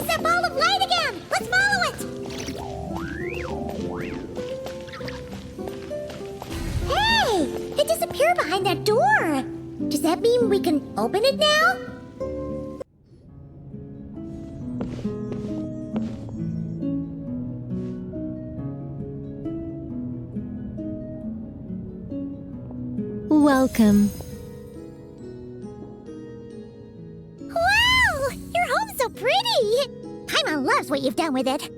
It's that ball of light again! Let's follow it! Hey! It disappeared behind that door! Does that mean we can open it now? Welcome. Wow! Your home's so pretty! Paimon loves what you've done with it.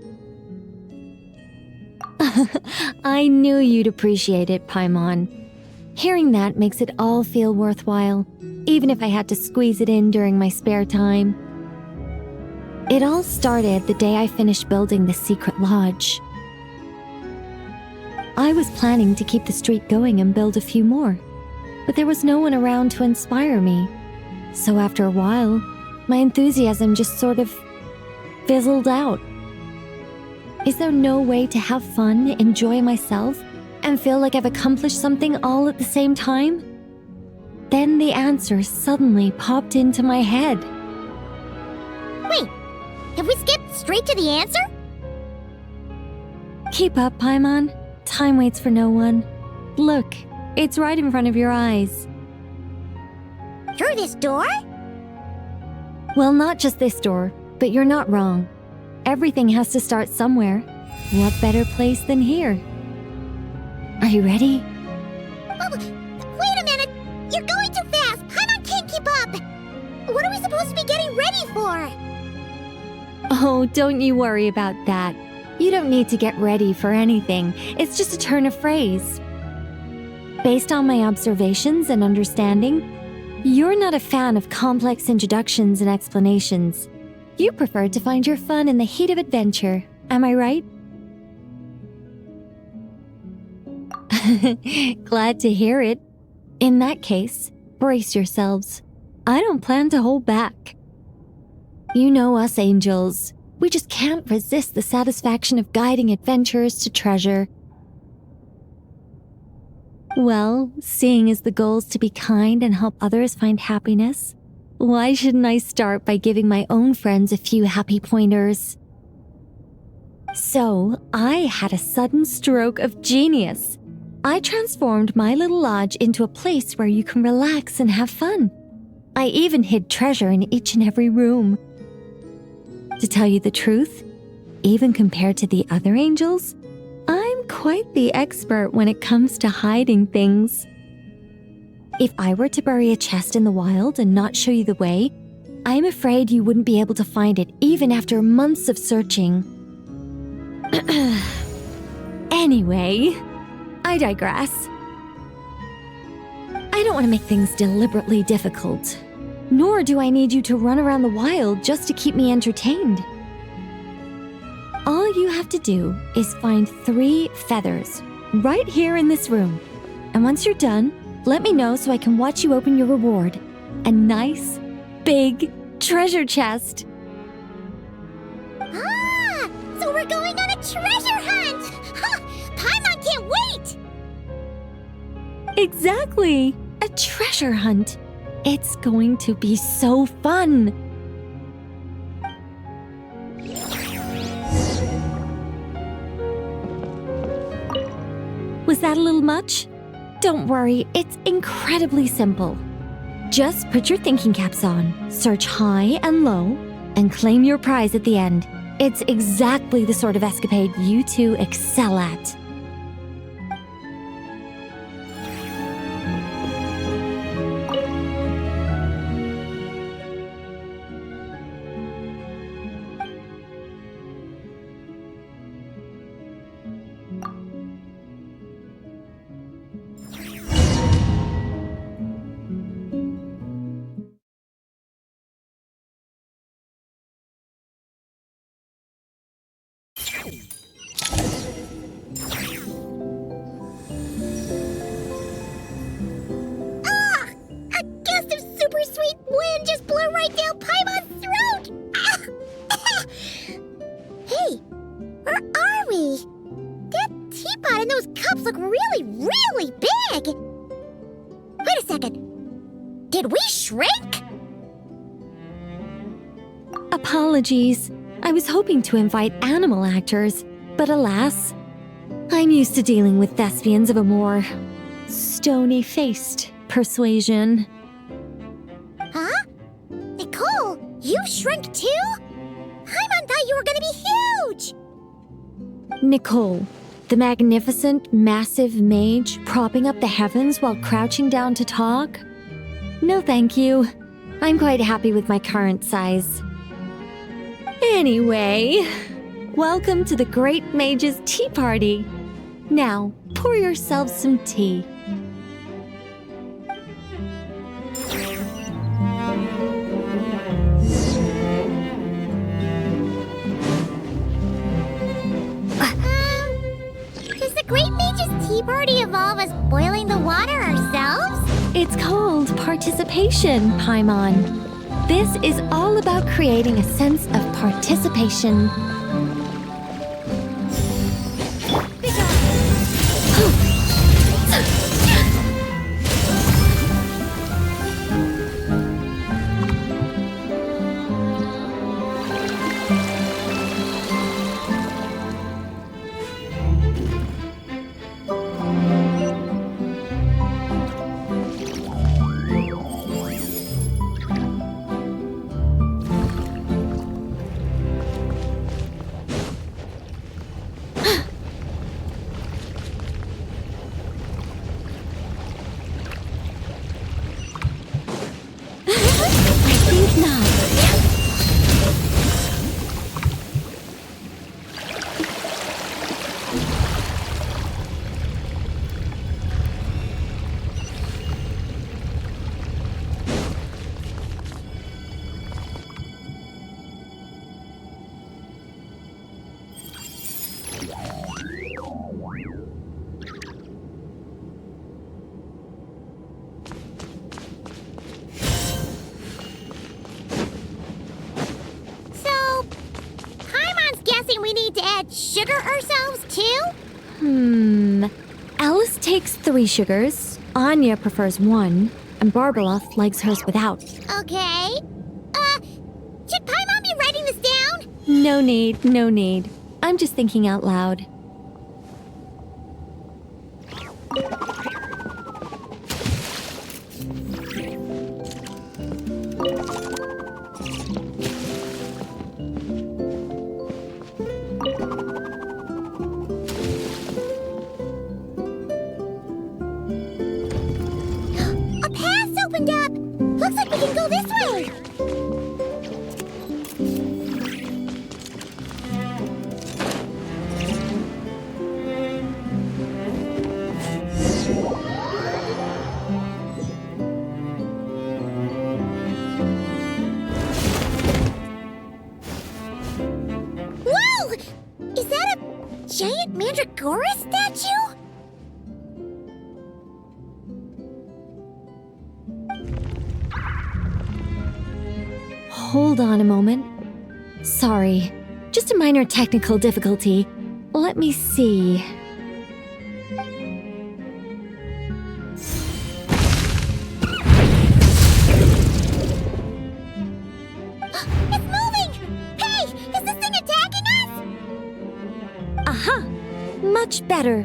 I knew you'd appreciate it, Paimon. Hearing that makes it all feel worthwhile, even if I had to squeeze it in during my spare time. It all started the day I finished building the secret lodge. I was planning to keep the streak going and build a few more, but there was no one around to inspire me. So after a while, my enthusiasm just sort of fizzled out. Is there no way to have fun, enjoy myself, and feel like I've accomplished something all at the same time? Then the answer suddenly popped into my head. Wait, have we skipped straight to the answer? Keep up, Paimon. Time waits for no one. Look, it's right in front of your eyes. Through this door? Well, not just this door, but you're not wrong. Everything has to start somewhere. What better place than here? Are you ready? Oh, wait a minute! You're going too fast! Paimon can't keep up! What are we supposed to be getting ready for? Oh, don't you worry about that. You don't need to get ready for anything. It's just a turn of phrase. Based on my observations and understanding, you're not a fan of complex introductions and explanations. You prefer to find your fun in the heat of adventure. Am I right? Glad to hear it. In that case, brace yourselves. I don't plan to hold back. You know us angels. We just can't resist the satisfaction of guiding adventurers to treasure. Well, seeing as the goal is to be kind and help others find happiness, why shouldn't I start by giving my own friends a few happy pointers? So, I had a sudden stroke of genius. I transformed my little lodge into a place where you can relax and have fun. I even hid treasure in each and every room. To tell you the truth, even compared to the other angels, I'm quite the expert when it comes to hiding things. If I were to bury a chest in the wild and not show you the way, I'm afraid you wouldn't be able to find it even after months of searching. Anyway, I digress. I don't want to make things deliberately difficult. Nor do I need you to run around the wild just to keep me entertained. All you have to do is find 3 feathers right here in this room. And once you're done, let me know so I can watch you open your reward. A nice, big treasure chest. Ah! So we're going on a treasure hunt! Ha! Paimon can't wait! Exactly! A treasure hunt. It's going to be so fun! Was that a little much? Don't worry, it's incredibly simple. Just put your thinking caps on, search high and low, and claim your prize at the end. It's exactly the sort of escapade you two excel at. Ah! A gust of super sweet wind just blew right down Paimon's throat! Ah! Hey, where are we? That teapot and those cups look really, really big! Wait a second. Did we shrink? Apologies. I was hoping to invite animal actors, but alas, I'm used to dealing with thespians of a more stony-faced persuasion. Huh? Nicole, you shrunk too? Paimon thought you were gonna be huge! Nicole, the magnificent, massive mage propping up the heavens while crouching down to talk? No thank you. I'm quite happy with my current size. Anyway, welcome to the Great Mage's Tea Party. Now, pour yourselves some tea. Does the Great Mage's Tea Party involve us boiling the water ourselves? It's called participation, Paimon. This is all about creating a sense of participation. We need to add sugar ourselves too? Alice takes 3 sugars, Anya prefers 1, and Barbeloth likes hers without. Okay. Should Paimon be writing this down? No need. I'm just thinking out loud. Looks like we can go this way! Whoa! Is that a giant Mandragora statue? Hold on a moment. Sorry, just a minor technical difficulty. Let me see. It's moving! Hey, is this thing attacking us? Aha! Much better.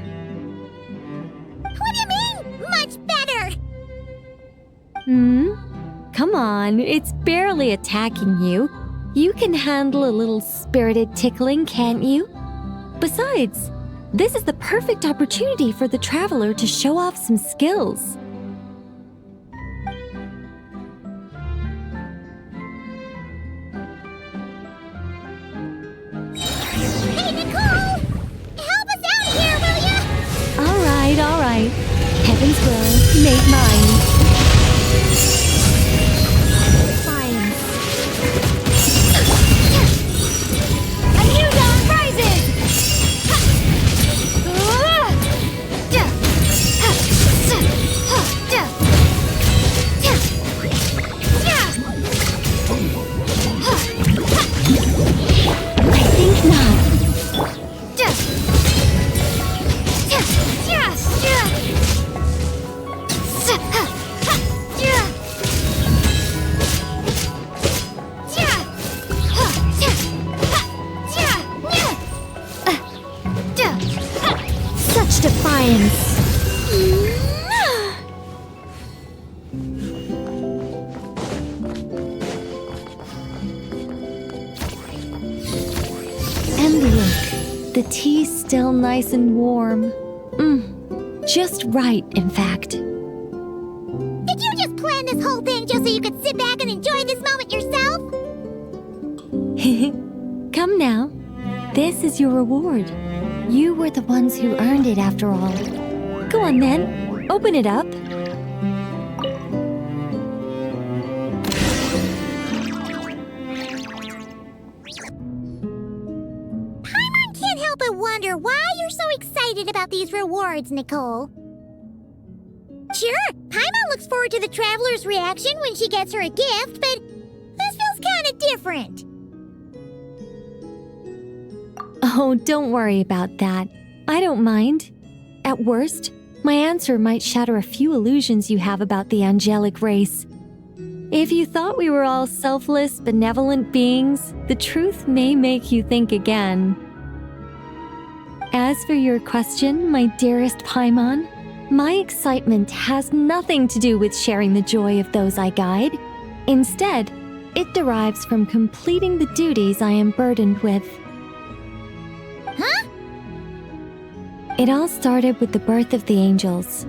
What do you mean, much better? Come on, it's barely attacking you. You can handle a little spirited tickling, can't you? Besides, this is the perfect opportunity for the traveler to show off some skills. Hey, Nicole! Help us out here, will ya? All right. Heaven's will, made mine. look, the tea's still nice and warm. Just right, in fact. Did you just plan this whole thing just so you could sit back and enjoy this moment yourself? Come now. This is your reward. You were the ones who earned it after all. Go on then, open it up. Paimon can't help but wonder why you're so excited about these rewards, Nicole. Sure, Paimon looks forward to the traveler's reaction when she gets her a gift, but this feels kinda different. Oh, don't worry about that. I don't mind. At worst, my answer might shatter a few illusions you have about the angelic race. If you thought we were all selfless, benevolent beings, the truth may make you think again. As for your question, my dearest Paimon, my excitement has nothing to do with sharing the joy of those I guide. Instead, it derives from completing the duties I am burdened with. Huh? It all started with the birth of the angels.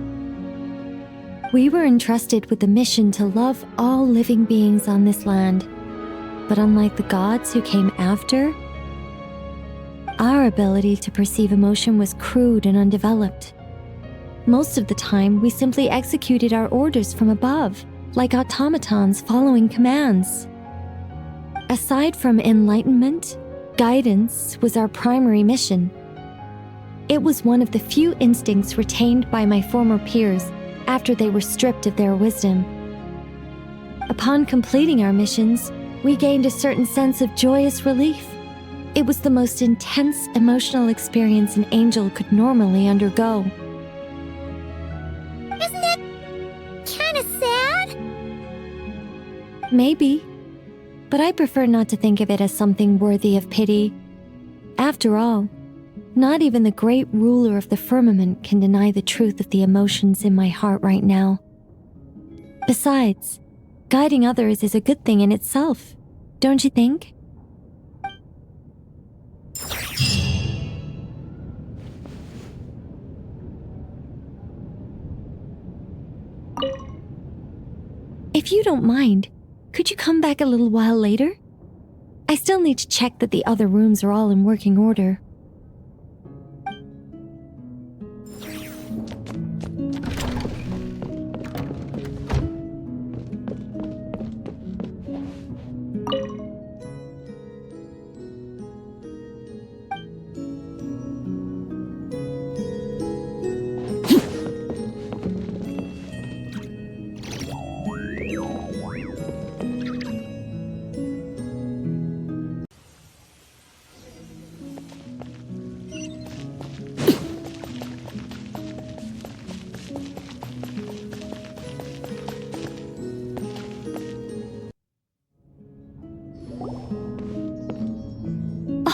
We were entrusted with the mission to love all living beings on this land. But unlike the gods who came after, our ability to perceive emotion was crude and undeveloped. Most of the time, we simply executed our orders from above, like automatons following commands. Aside from enlightenment, guidance was our primary mission. It was one of the few instincts retained by my former peers after they were stripped of their wisdom. Upon completing our missions, we gained a certain sense of joyous relief. It was the most intense emotional experience an angel could normally undergo. Isn't that kinda sad? Maybe, but I prefer not to think of it as something worthy of pity. After all, not even the great ruler of the firmament can deny the truth of the emotions in my heart right now. Besides, guiding others is a good thing in itself, don't you think? If you don't mind, could you come back a little while later? I still need to check that the other rooms are all in working order.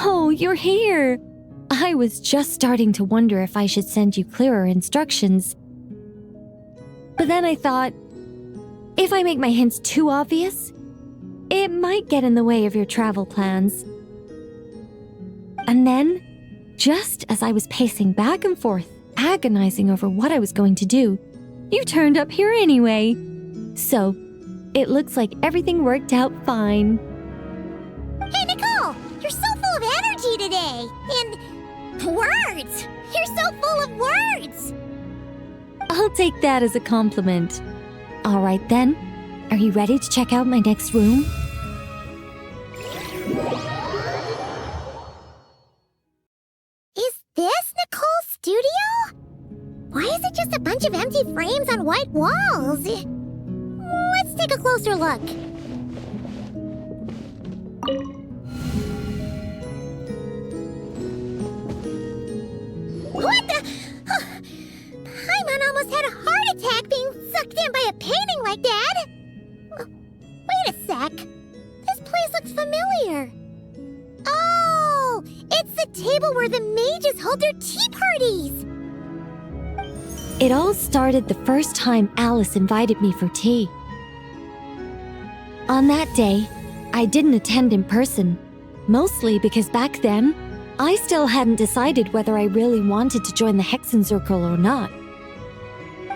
Oh, you're here! I was just starting to wonder if I should send you clearer instructions. But then I thought, if I make my hints too obvious, it might get in the way of your travel plans. And then, just as I was pacing back and forth, agonizing over what I was going to do, you turned up here anyway. So, it looks like everything worked out fine. Hey, Nicole! You're so full of energy today! And words! You're so full of words! I'll take that as a compliment. All right then, are you ready to check out my next room? Is this Nicole's studio? Why is it just a bunch of empty frames on white walls? Let's take a closer look. What the? Paimon almost had a heart attack being sucked in by a painting like that. Wait a sec. This place looks familiar. Oh, it's the table where the mages hold their tea parties. It all started the first time Alice invited me for tea. On that day, I didn't attend in person, mostly because back then, I still hadn't decided whether I really wanted to join the Hexenzirkel or not.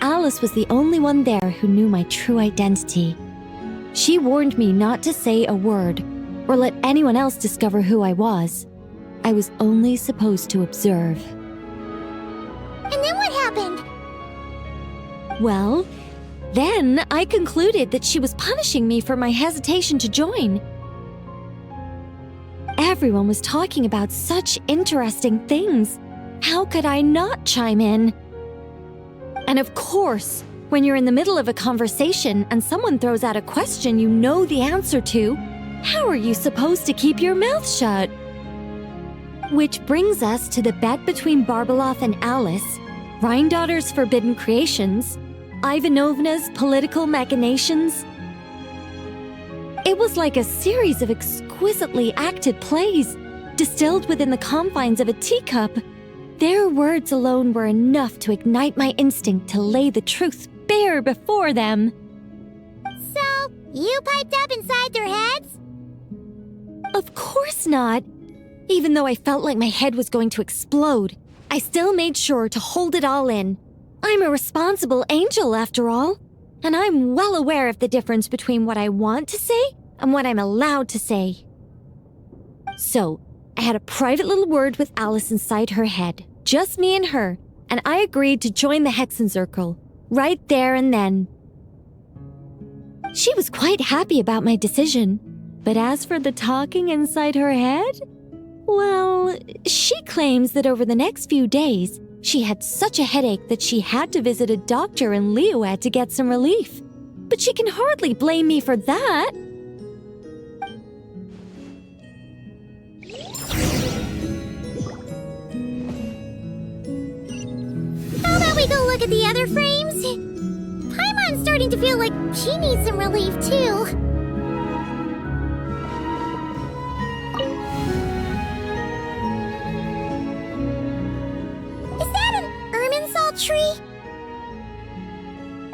Alice was the only one there who knew my true identity. She warned me not to say a word or let anyone else discover who I was. I was only supposed to observe. And then what happened? Well, then I concluded that she was punishing me for my hesitation to join. Everyone was talking about such interesting things. How could I not chime in? And of course, when you're in the middle of a conversation and someone throws out a question you know the answer to, how are you supposed to keep your mouth shut? Which brings us to the bet between Barbeloth and Alice, Rhindaughter's forbidden creations, Ivanovna's political machinations. It was like a series of exquisitely acted plays, distilled within the confines of a teacup. Their words alone were enough to ignite my instinct to lay the truth bare before them. So, you piped up inside their heads? Of course not. Even though I felt like my head was going to explode, I still made sure to hold it all in. I'm a responsible angel, after all, and I'm well aware of the difference between what I want to say and what I'm allowed to say. So, I had a private little word with Alice inside her head, just me and her, and I agreed to join the Hexenzirkel, right there and then. She was quite happy about my decision, but as for the talking inside her head, well, she claims that over the next few days, she had such a headache that she had to visit a doctor in Liyue to get some relief. But she can hardly blame me for that. How about we go look at the other frames? Paimon's starting to feel like she needs some relief, too. Tree?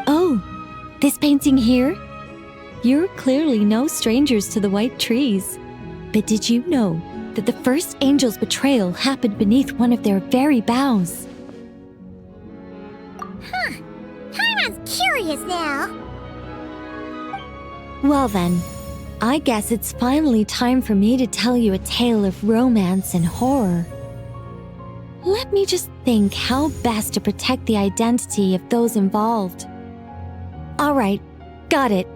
Oh, this painting here? You're clearly no strangers to the white trees. But did you know that the first angel's betrayal happened beneath one of their very boughs? Huh. Paimon's curious now. Well then, I guess it's finally time for me to tell you a tale of romance and horror. Let me just think how best to protect the identity of those involved. All right, got it.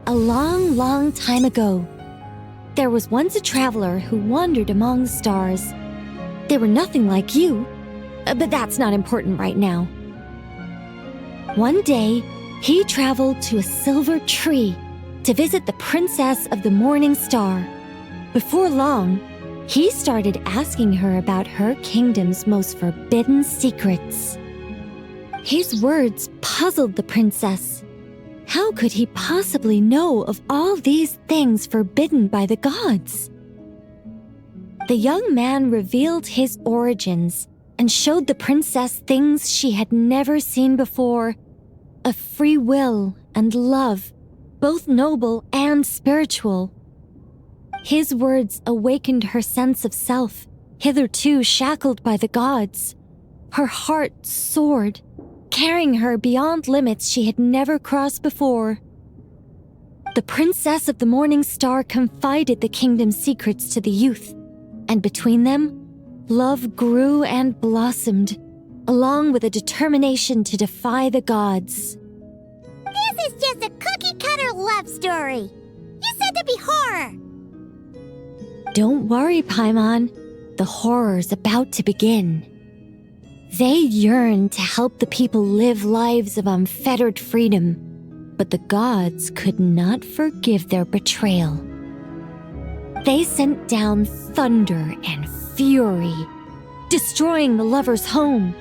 A long, long time ago, there was once a traveler who wandered among the stars. They were nothing like you, but that's not important right now. One day, he traveled to a silver tree to visit the princess of the morning star. Before long, he started asking her about her kingdom's most forbidden secrets. His words puzzled the princess. How could he possibly know of all these things forbidden by the gods? The young man revealed his origins and showed the princess things she had never seen before: a free will and love, both noble and spiritual. His words awakened her sense of self, hitherto shackled by the gods. Her heart soared, carrying her beyond limits she had never crossed before. The princess of the morning star confided the kingdom's secrets to the youth, and between them, love grew and blossomed, along with a determination to defy the gods. This is just a cookie-cutter love story. You said there'd be horror. Don't worry, Paimon. The horror's about to begin. They yearned to help the people live lives of unfettered freedom, but the gods could not forgive their betrayal. They sent down thunder and fury, destroying the lovers' home.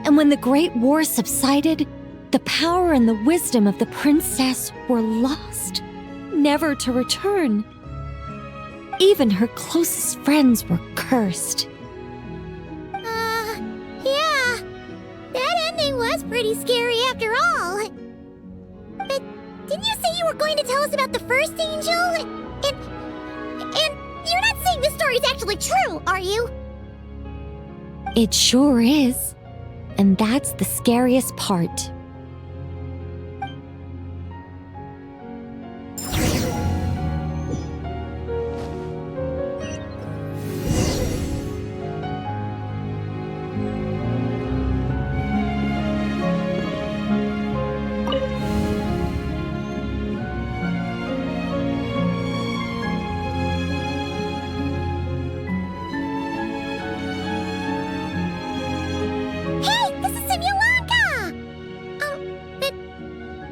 And when the Great War subsided, the power and the wisdom of the princess were lost, never to return. Even her closest friends were cursed. Yeah. That ending was pretty scary after all. But didn't you say you were going to tell us about the first angel? And you're not saying this story story's actually true, are you? It sure is. And that's the scariest part.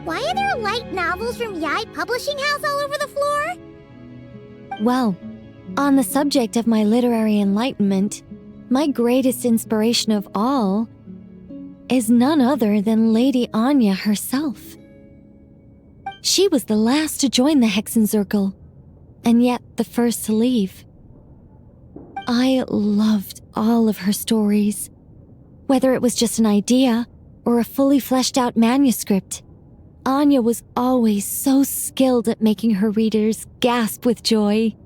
Why are there light novels from Yai Publishing House all over the floor? Well, on the subject of my literary enlightenment, my greatest inspiration of all is none other than Lady Anya herself. She was the last to join the Hexenzirkel, and yet the first to leave. I loved all of her stories, whether it was just an idea or a fully fleshed out manuscript. Anya was always so skilled at making her readers gasp with joy.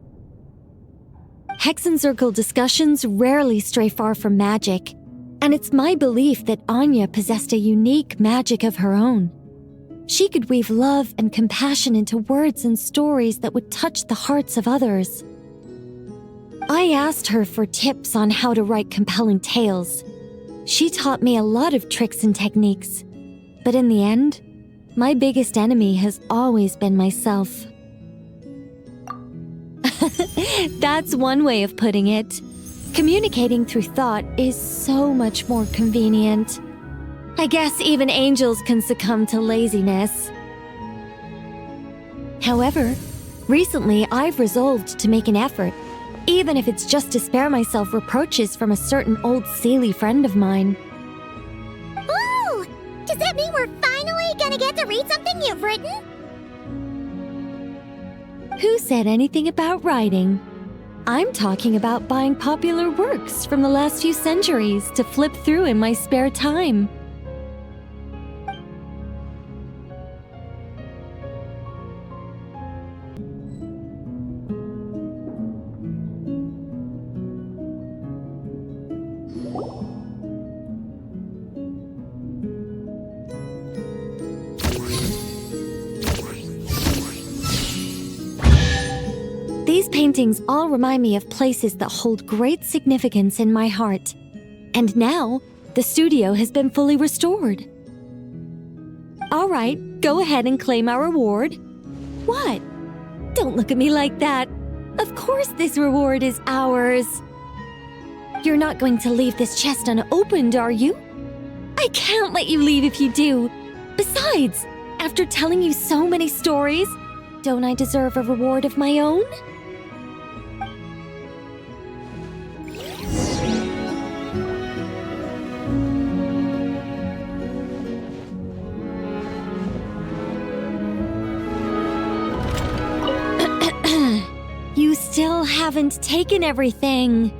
Hexenzirkel discussions rarely stray far from magic, and it's my belief that Anya possessed a unique magic of her own. She could weave love and compassion into words and stories that would touch the hearts of others. I asked her for tips on how to write compelling tales. She taught me a lot of tricks and techniques, but in the end, my biggest enemy has always been myself. That's one way of putting it. Communicating through thought is so much more convenient. I guess even angels can succumb to laziness. However, recently I've resolved to make an effort, even if it's just to spare myself reproaches from a certain old Seelie friend of mine. Ooh! Does that mean we're finally gonna get to read something you've written? Who said anything about writing? I'm talking about buying popular works from the last few centuries to flip through in my spare time. These paintings all remind me of places that hold great significance in my heart. And now, the studio has been fully restored. All right, go ahead and claim our reward. What? Don't look at me like that. Of course this reward is ours. You're not going to leave this chest unopened, are you? I can't let you leave if you do. Besides, after telling you so many stories, don't I deserve a reward of my own? You still haven't taken everything.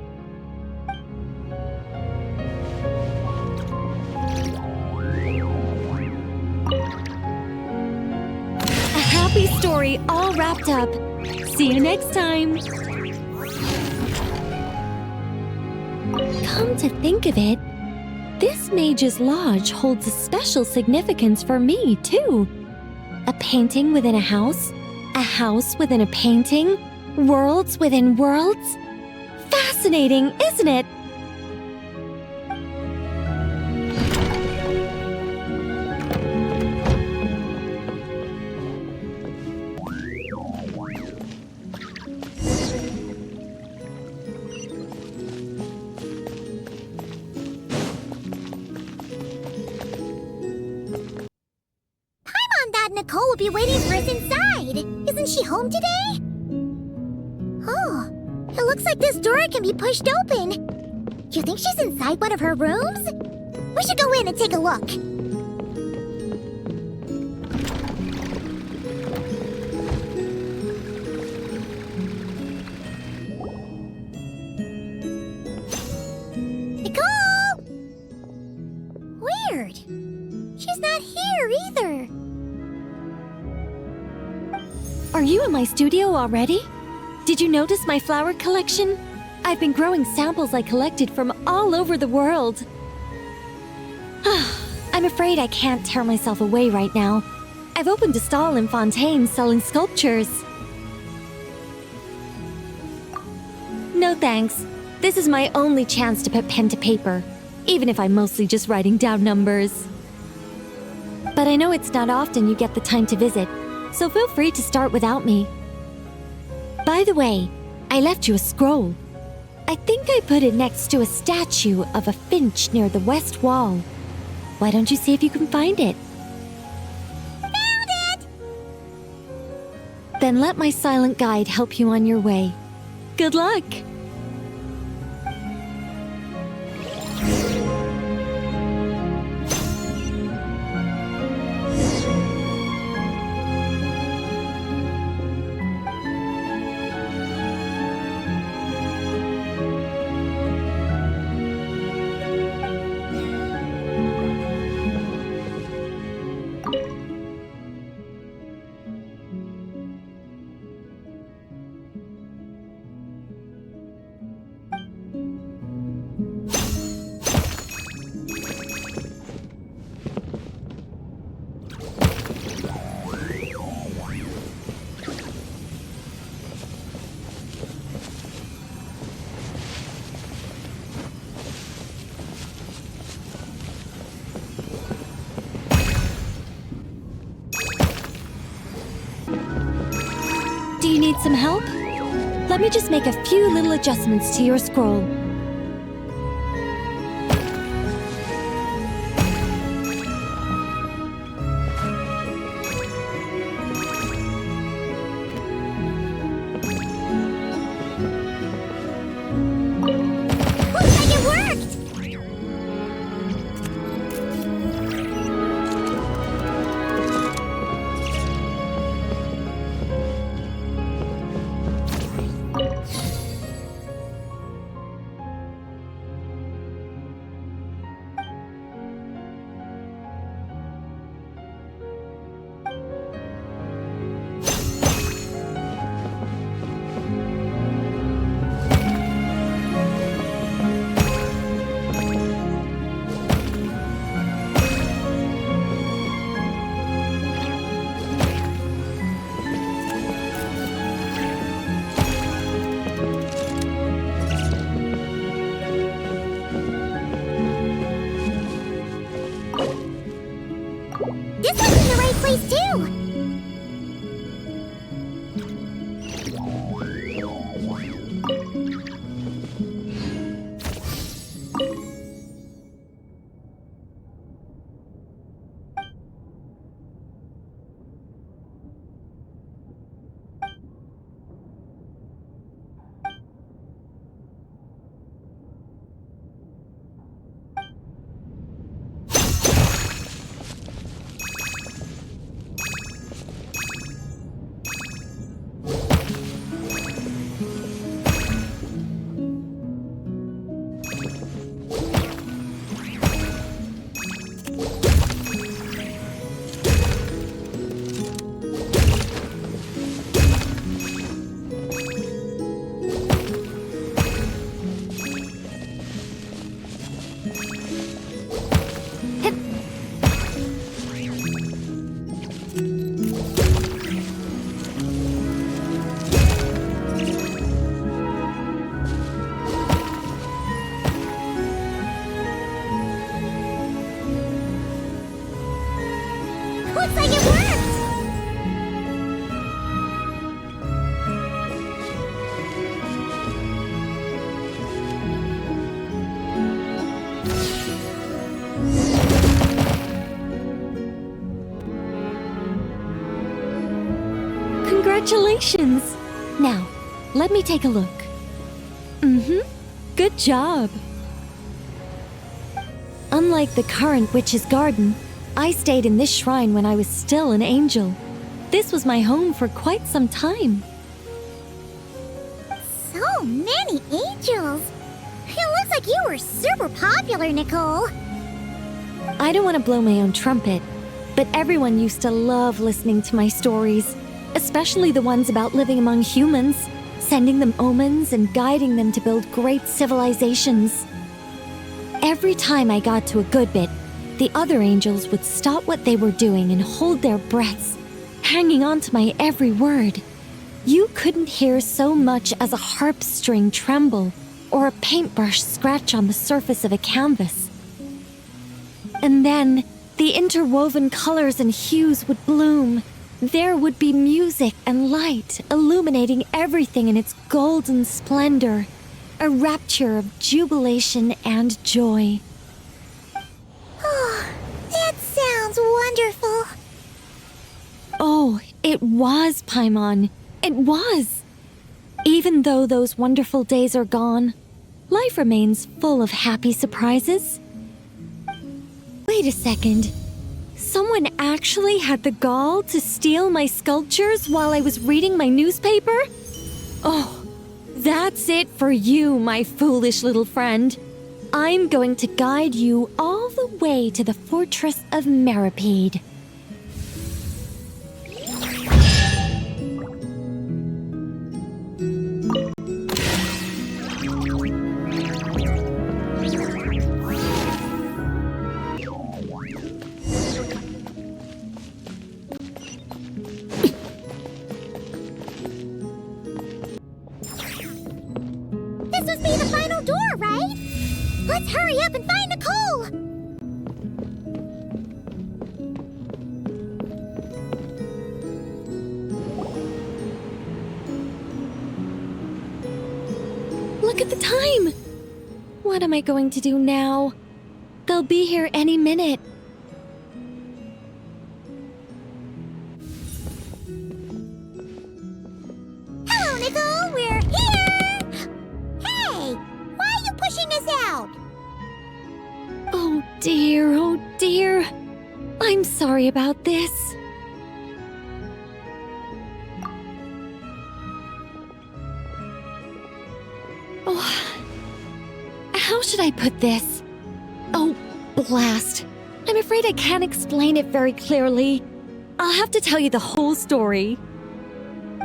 A happy story all wrapped up. See you next time. Come to think of it, this Mage's Lodge holds a special significance for me, too. A painting within a house within a painting, worlds within worlds. Fascinating, isn't it? Nicole will be waiting for us inside. Isn't she home today? Oh, it looks like this door can be pushed open. Do you think she's inside one of her rooms? We should go in and take a look. Nicole! Weird. She's not here either. Are you in my studio already? Did you notice my flower collection? I've been growing samples I collected from all over the world. I'm afraid I can't tear myself away right now. I've opened a stall in Fontaine selling sculptures. No thanks. This is my only chance to put pen to paper, even if I'm mostly just writing down numbers. But I know it's not often you get the time to visit, so feel free to start without me. By the way, I left you a scroll. I think I put it next to a statue of a finch near the west wall. Why don't you see if you can find it? Found it! Then let my silent guide help you on your way. Good luck! Do you need some help? Let me just make a few little adjustments to your scroll. Looks like it worked! This one's in the right place, too! Looks like it worked! Congratulations! Now, let me take a look. Good job! Unlike the current witch's garden, I stayed in this shrine when I was still an angel. This was my home for quite some time. So many angels! It looks like you were super popular, Nicole. I don't want to blow my own trumpet, but everyone used to love listening to my stories, especially the ones about living among humans. sending them omens and guiding them to build great civilizations. Every time I got to a good bit, the other angels would stop what they were doing and hold their breaths, hanging on to my every word. You couldn't hear so much as a harp string tremble or a paintbrush scratch on the surface of a canvas. And then, the interwoven colors and hues would bloom. There would be music and light illuminating everything in its golden splendor, a rapture of jubilation and joy. Oh, that sounds wonderful. Oh, it was, Paimon. It was. Even though those wonderful days are gone, life remains full of happy surprises. Wait a second. Someone actually had the gall to steal my sculptures while I was reading my newspaper? Oh, that's it for you, my foolish little friend. I'm going to guide you all the way to the fortress of Meripede. This must be the final door, right? Let's hurry up and find Nicole! Look at the time! What am I going to do now? They'll be here any minute. Hello, Nicole! We're here! Hey! Why are you pushing us out? Oh dear. I'm sorry about this. Oh, how should I put this? Oh, blast. I'm afraid I can't explain it very clearly. I'll have to tell you the whole story.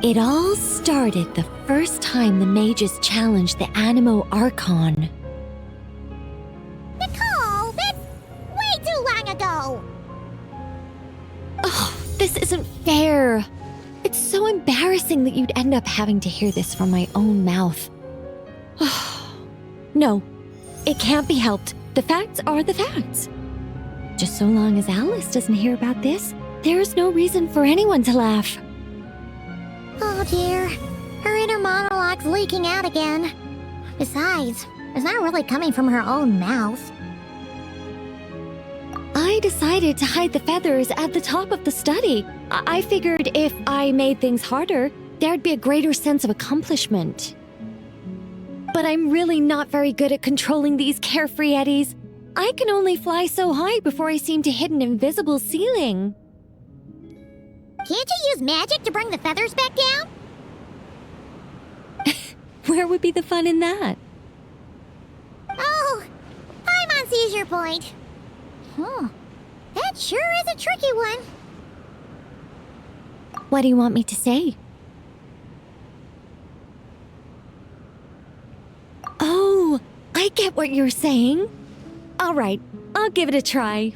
It all started the first time the mages challenged the Animo Archon. Nicole, that's way too long ago! Oh, this isn't fair. It's so embarrassing that you'd end up having to hear this from my own mouth. No, it can't be helped. The facts are the facts. Just so long as Alice doesn't hear about this, there's no reason for anyone to laugh. Oh dear, her inner monologue's leaking out again. Besides, it's not really coming from her own mouth. I decided to hide the feathers at the top of the study. I figured if I made things harder, there'd be a greater sense of accomplishment. But I'm really not very good at controlling these carefree eddies. I can only fly so high before I seem to hit an invisible ceiling. Can't you use magic to bring the feathers back down? Where would be the fun in that? Oh, I'm on seizure point. That sure is a tricky one. What do you want me to say? Oh, I get what you're saying. All right, I'll give it a try.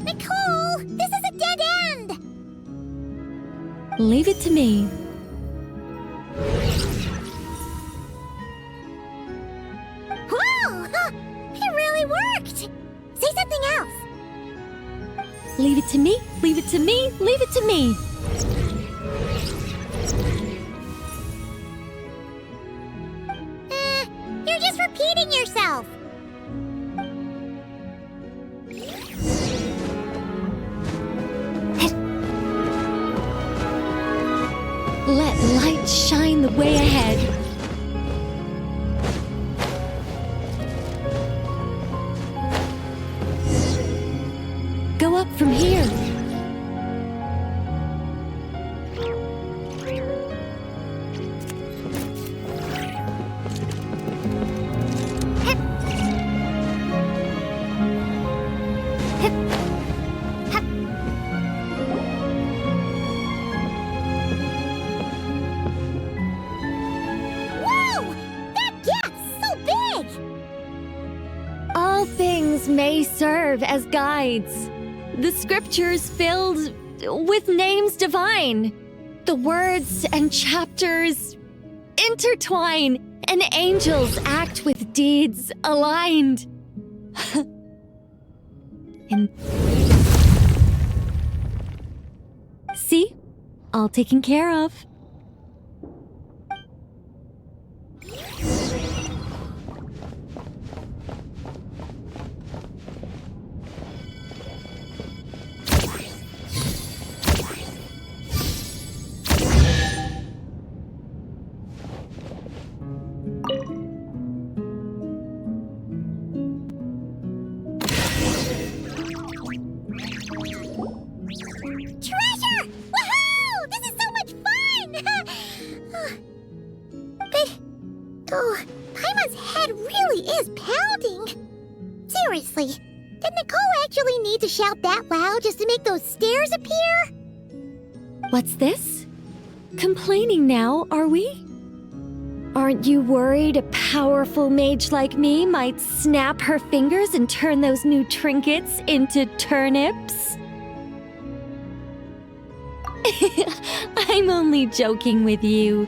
Nicole, this is a dead end! Leave it to me. Whoa! It really worked! Say something else. Leave it to me, leave it to me, leave it to me. You're just repeating yourself. Let light shine the way ahead. angels may serve as guides. The scriptures filled with names divine. The words and chapters intertwine, and angels act with deeds aligned. See? All taken care of. Seriously, did Nicole actually need to shout that loud just to make those stairs appear? What's this? Complaining now, are we? Aren't you worried a powerful mage like me might snap her fingers and turn those new trinkets into turnips? I'm only joking with you.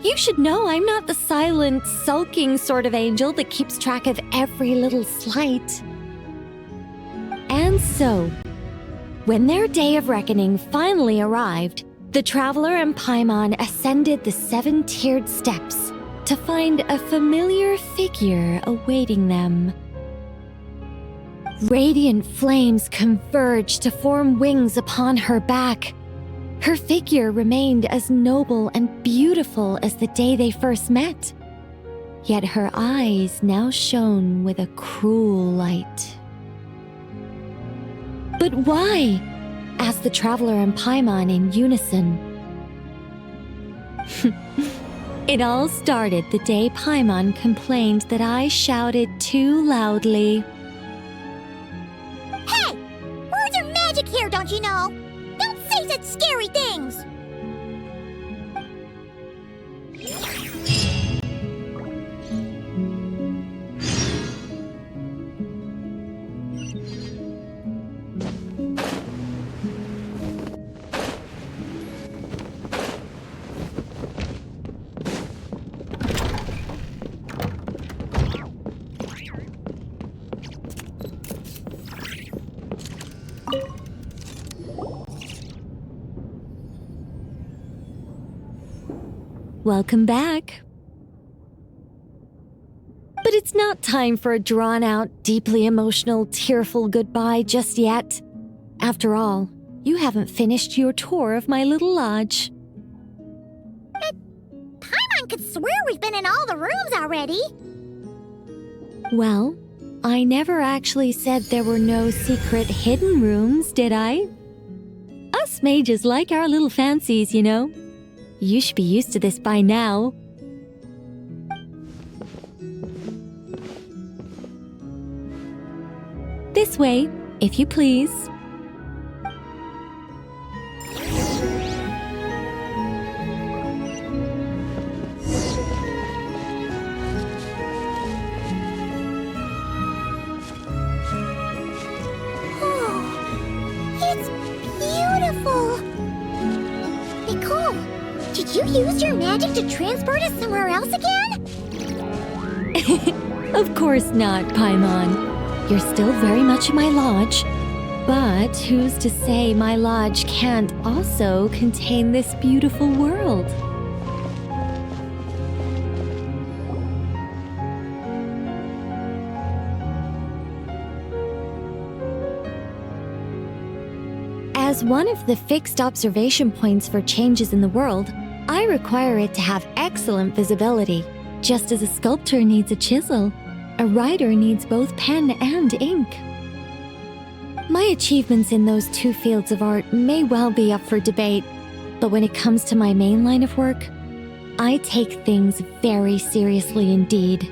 You should know I'm not the silent, sulking sort of angel that keeps track of every little slight. And so, when their day of reckoning finally arrived, the traveler and Paimon ascended the 7-tiered steps to find a familiar figure awaiting them. Radiant flames converged to form wings upon her back. Her figure remained as noble and beautiful as the day they first met. Yet her eyes now shone with a cruel light. But why? Asked the traveler and Paimon in unison. It all started the day Paimon complained that I shouted too loudly. Hey! Words are magic here, don't you know? Don't say such scary things! Welcome back. But it's not time for a drawn-out, deeply emotional, tearful goodbye just yet. After all, you haven't finished your tour of my little lodge. Paimon could swear we've been in all the rooms already. Well, I never actually said there were no secret hidden rooms, did I? Us mages like our little fancies, you know. You should be used to this by now. This way, if you please. It's beautiful! Nicole, did you use your magic to transport us somewhere else again? Of course not, Paimon. You're still very much in my lodge. But who's to say my lodge can't also contain this beautiful world? As one of the fixed observation points for changes in the world, I require it to have excellent visibility. Just as a sculptor needs a chisel, a writer needs both pen and ink. My achievements in those two fields of art may well be up for debate, but when it comes to my main line of work, I take things very seriously indeed.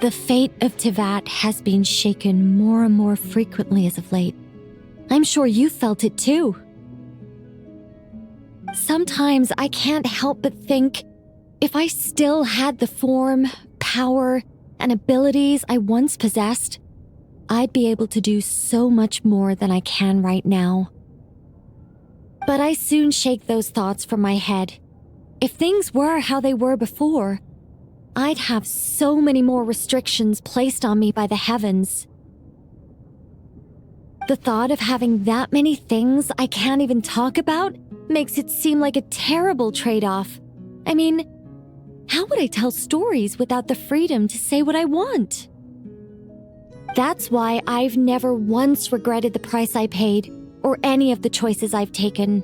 The fate of Tivat has been shaken more and more frequently as of late. I'm sure you felt it too. Sometimes I can't help but think, if I still had the form, power, and abilities I once possessed, I'd be able to do so much more than I can right now. But I soon shake those thoughts from my head. If things were how they were before, I'd have so many more restrictions placed on me by the heavens. The thought of having that many things I can't even talk about makes it seem like a terrible trade-off. I mean, how would I tell stories without the freedom to say what I want? That's why I've never once regretted the price I paid or any of the choices I've taken.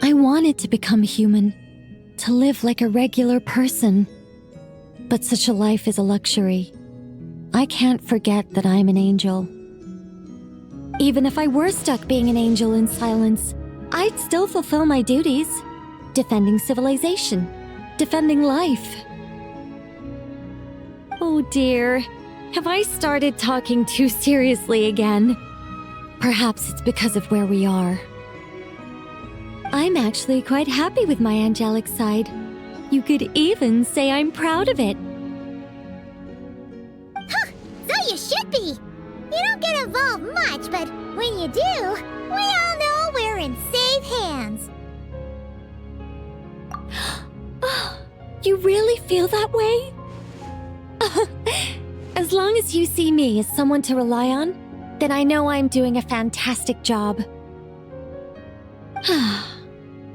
I wanted to become human, to live like a regular person. But such a life is a luxury. I can't forget that I'm an angel. Even if I were stuck being an angel in silence, I'd still fulfill my duties. Defending civilization, defending life. Oh dear, have I started talking too seriously again? Perhaps it's because of where we are. I'm actually quite happy with my angelic side. You could even say I'm proud of it. Huh, so you should be. You don't get involved much, but when you do, we all know we're in safe hands. You really feel that way? As long as you see me as someone to rely on, then I know I'm doing a fantastic job.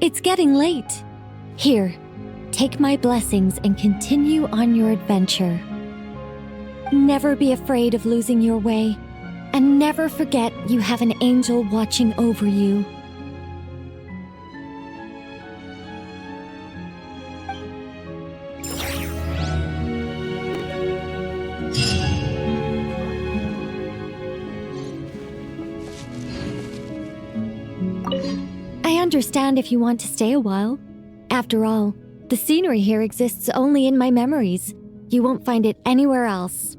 It's getting late. Here, take my blessings and continue on your adventure. Never be afraid of losing your way, and never forget you have an angel watching over you. I understand if you want to stay a while. After all, the scenery here exists only in my memories. You won't find it anywhere else.